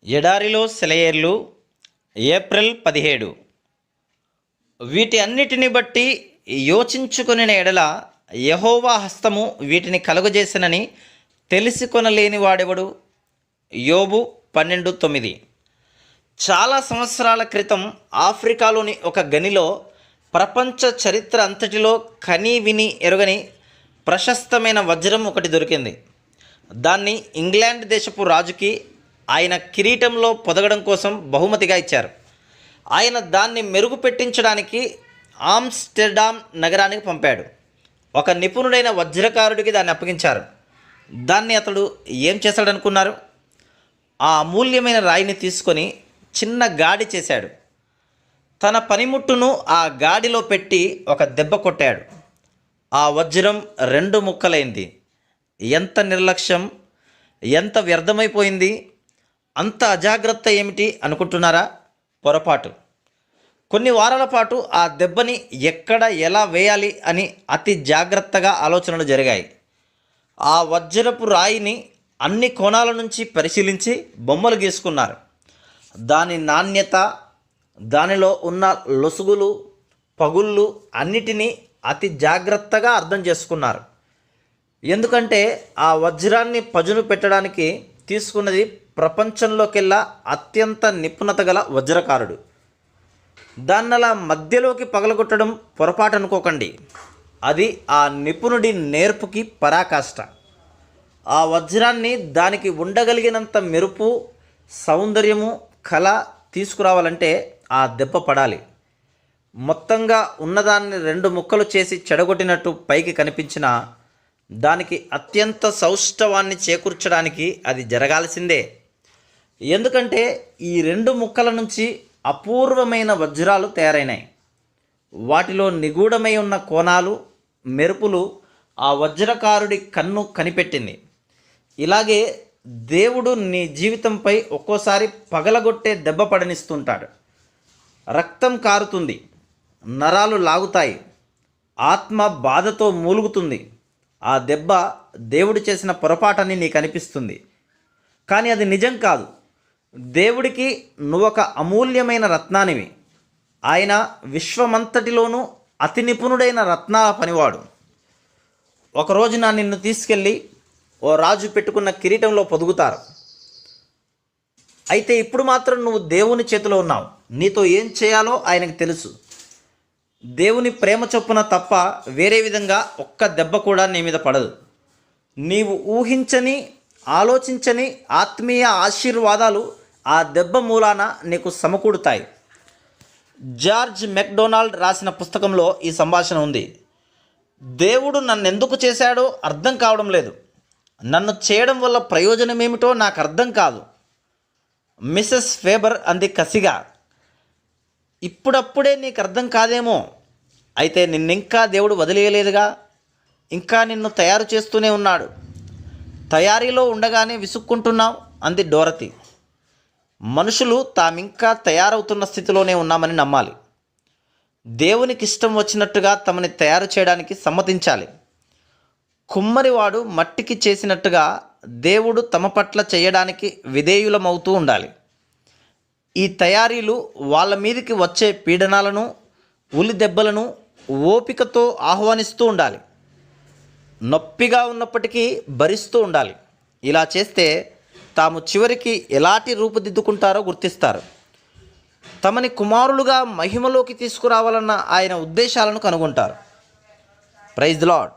ఎడారిలో సెలయేర్లు ఏప్రిల్ 17. వీటి అన్నిటిని బట్టి యోచించుకొనిన ఎడల యెహోవా హస్తము వీటిని కలుగజేసినని తెలిసికొనలేని వాడెవడు? యోబు 12:9. చాలా సంవత్సరాల క్రితం ఆఫ్రికాలోని ఒక గనిలో ప్రపంచ చరిత్ర అంతటిలో కని విని ఎరుగని ప్రశస్తమైన వజ్రం ఒకటి దొరికింది. దాన్ని ఇంగ్లాండ్ దేశపు రాజుకి ఆయన కిరీటంలో పొదగడం కోసం బహుమతిగా ఇచ్చారు. ఆయన దాన్ని మెరుగుపెట్టించడానికి ఆమ్స్టర్డామ్ నగరానికి పంపాడు. ఒక నిపుణుడైన వజ్రకారుడికి దాన్ని అప్పగించారు. దాన్ని అతడు ఏం చేశాడనుకున్నారు? ఆ అమూల్యమైన రాయిని తీసుకొని చిన్న గాడి చేశాడు. తన పనిముట్టును ఆ గాడిలో పెట్టి ఒక దెబ్బ కొట్టాడు. ఆ వజ్రం 2 ముక్కలైంది. ఎంత నిర్లక్ష్యం! ఎంత వ్యర్థమైపోయింది! అంత అజాగ్రత్త ఏమిటి అనుకుంటున్నారా? పొరపాటు. కొన్ని వారాల పాటు ఆ దెబ్బని ఎక్కడ ఎలా వేయాలి అని అతి జాగ్రత్తగా ఆలోచనలు జరిగాయి. ఆ వజ్రపు రాయిని అన్ని కోణాల నుంచి పరిశీలించి బొమ్మలు గీసుకున్నారు. దాని నాణ్యత, దానిలో ఉన్న లొసుగులు, పగుళ్ళు అన్నిటినీ అతి జాగ్రత్తగా అర్థం చేసుకున్నారు. ఎందుకంటే ఆ వజ్రాన్ని పదును పెట్టడానికి తీసుకున్నది ప్రపంచంలోకెల్లా అత్యంత నిపుణత గల వజ్రకారుడు. దాన్నలా మధ్యలోకి పగలగొట్టడం పొరపాటు అనుకోకండి. అది ఆ నిపుణుడి నేర్పుకి పరాకాష్ట. ఆ వజ్రాన్ని దానికి ఉండగలిగినంత మెరుపు, సౌందర్యము, కళ తీసుకురావాలంటే ఆ దెబ్బ పడాలి. మొత్తంగా ఉన్నదాన్ని 2 ముక్కలు చేసి చెడగొట్టినట్టు పైకి కనిపించిన దానికి అత్యంత సౌష్ఠవాన్ని చేకూర్చడానికి అది జరగాల్సిందే. ఎందుకంటే ఈ 2 ముక్కల నుంచి అపూర్వమైన వజ్రాలు తయారైనాయి. వాటిలో నిగూఢమై ఉన్న కోణాలు, మెరుపులు ఆ వజ్రకారుడి కన్ను కనిపెట్టింది. ఇలాగే దేవుడు నీ జీవితంపై ఒక్కోసారి పగలగొట్టే దెబ్బ పడనిస్తుంటాడు. రక్తం కారుతుంది, నరాలు లాగుతాయి, ఆత్మ బాధతో మూలుగుతుంది. ఆ దెబ్బ దేవుడు చేసిన పొరపాటని నీకు అనిపిస్తుంది. కానీ అది నిజం కాదు. దేవుడికి నువ్వొక అమూల్యమైన రత్నానివి. ఆయన విశ్వమంతటిలోనూ అతి నిపుణుడైన రత్నాల పనివాడు. ఒకరోజున నిన్ను తీసుకెళ్ళి ఓ రాజు పెట్టుకున్న కిరీటంలో పొదుగుతారు. అయితే ఇప్పుడు మాత్రం నువ్వు దేవుని చేతిలో ఉన్నావు. నీతో ఏం చేయాలో ఆయనకు తెలుసు. దేవుని ప్రేమ చొప్పున తప్ప వేరే విధంగా ఒక్క దెబ్బ కూడా నీ మీద పడదు. నీవు ఊహించని, ఆలోచించని ఆత్మీయ ఆశీర్వాదాలు ఆ దెబ్బ మూలాన నీకు సమకూడుతాయి. జార్జ్ మెక్డొనాల్డ్ రాసిన పుస్తకంలో ఈ సంభాషణ ఉంది. దేవుడు నన్ను ఎందుకు చేశాడో అర్థం కావడం లేదు. నన్ను చేయడం వల్ల ప్రయోజనం ఏమిటో నాకు అర్థం కాదు. మిసెస్ ఫేబర్ అంది కసిగా. ఇప్పుడప్పుడే నీకు అర్థం కాదేమో. అయితే నిన్నింకా దేవుడు వదిలేయలేదుగా. ఇంకా నిన్ను తయారు చేస్తూనే ఉన్నాడు. తయారీలో ఉండగానే విసుక్కుంటున్నావు అంది డోరతి. మనుషులు తామింకా తయారవుతున్న స్థితిలోనే ఉన్నామని నమ్మాలి. దేవునికి ఇష్టం వచ్చినట్టుగా తమని తయారు చేయడానికి సమ్మతించాలి. కుమ్మరివాడు మట్టికి చేసినట్టుగా దేవుడు తమ పట్ల చేయడానికి విధేయులమవుతూ ఉండాలి. ఈ తయారీలు వాళ్ళ మీదకి వచ్చే పీడనాలను, ఉలి దెబ్బలను ఓపికతో ఆహ్వానిస్తూ ఉండాలి. నొప్పిగా ఉన్నప్పటికీ భరిస్తూ ఉండాలి. ఇలా చేస్తే తాము చివరికి ఎలాంటి రూపుదిద్దుకుంటారో గుర్తిస్తారు. తమని కుమారులుగా మహిమలోకి తీసుకురావాలన్న ఆయన ఉద్దేశాలను కనుగొంటారు. Praise the lord.